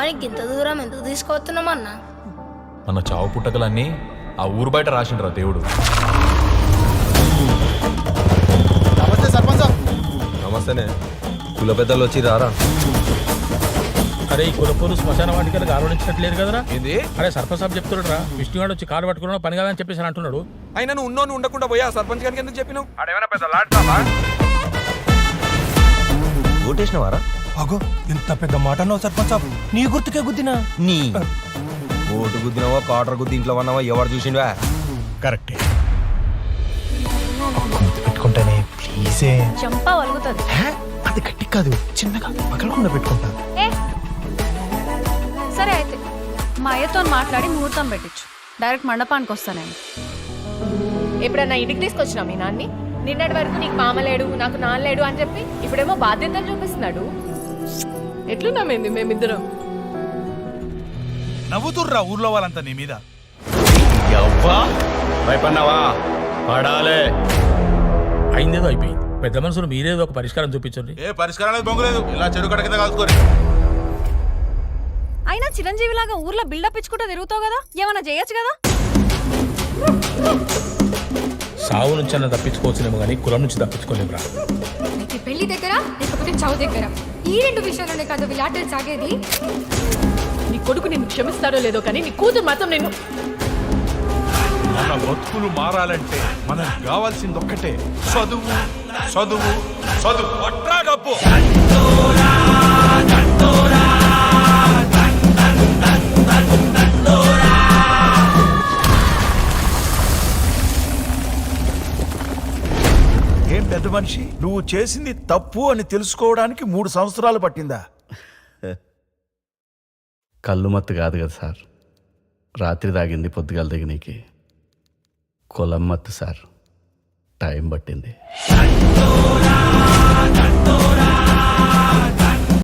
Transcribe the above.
చావానికి ఇంత దూరం ఎందుకు తీసుకువస్తున్నామన్నా? మన చావు పుట్టకలన్నీ ఆ ఊరు బయట రాసిండ్రా దేవుడు. నమస్తే సర్పంచ్. నమస్తేనే. కుల పెద్దలు వచ్చి రారా. అరే ఈ కులపూరు శ్మశాన వాటికలకు ఆలోచించట్లేదు కదరా. ఏంది? అరే సర్పంచ్ సాబ్ చెప్తున్నాడు రా, విష్ణుగాడు వచ్చి కారు పట్టుకున్నా పని కాదని చెప్పేసి అంటున్నాడు. అయినా నువ్వు ఉన్నోని ఉండకుండా పోయా సర్పంచ్ గారికి ఎందుకు చెప్పినావు? అడేమైనా పెద్ద లాడ్తావా? ఓటేసినవారా? అగో ఇంత పెద్ద మాట అన్నావు సర్పంచ్. నీ గుర్తుకే గుద్దినా. నీ ఓటు గుద్దినావా కాటర్ గుద్ది ఇంట్లో ఉన్నావా ఎవరు చూసిండ్వా? కరెక్టే. పెట్టుకుంటానే ప్లీజే. చంపా వలుగుతుంది. అది గట్టి కాదు, చిన్నగా పగలకుండా పెట్టుకుంటా. సరే అయితే మా అయ్యతో మాట్లాడి ముహూర్తం పెట్టించు. డైరెక్ట్ మండపానికి వస్తా నేను. ఎప్పుడన్నా ఇంటికి తీసుకొచ్చినా మీ నాన్ని? నిన్నటి వరకు నీకు మామలేడు నాకు నాన్నలేడు అని చెప్పి ఇప్పుడేమో బాధ్యతలు చూపిస్తున్నాడు. ఎట్లున్నామేంది మేమిద్దరం? నవ్వుతుర్రా ఊర్లో వాళ్ళంతా నీ మీద. భయపడినావా? పడాలే. అయిందేదో అయిపోయింది. పెద్ద మనుషులు మీరేదో ఒక పరిష్కారం చూపించండి. ఏ పరిష్కారం బొంగలేదు, ఇలా చెడు కడ కింద కాల్చుకోరు. అయినా చిరంజీవి లాగా ఊర్లో బిల్డప్ ఇచ్చుకుంటూ తిరుగుతావు కదా, ఏమన్నా చేయొచ్చు కదా. సావు నుంచి అన్న తప్పించుకోవచ్చునేమో కానీ కులం నుంచి తప్పించుకోలేము రా. అయితే పెళ్లి దగ్గర లేకపోతే చావు దగ్గర, ఈ రెండు విషయాలనే కాదు వీళ్ళాటలు సాగేది. నీ కొడుకు నిన్ను క్షమిస్తాడో లేదో కానీ నీ కూతురు మాత్రం నేను. మన బతుకులు మారాలంటే మనకు కావాల్సింది ఒక్కటే, చదువు చదువు చదువు. పట్రా డబ్బు. ఏం పెద్ద మనిషి, నువ్వు చేసింది తప్పు అని తెలుసుకోవడానికి 3 సంవత్సరాలు పట్టిందా? కళ్ళు మత్తు కాదు కదా సార్, రాత్రి తాగింది పొద్దుగాల దిగనీకి. కులం మత్తు సార్, టైం పట్టింది.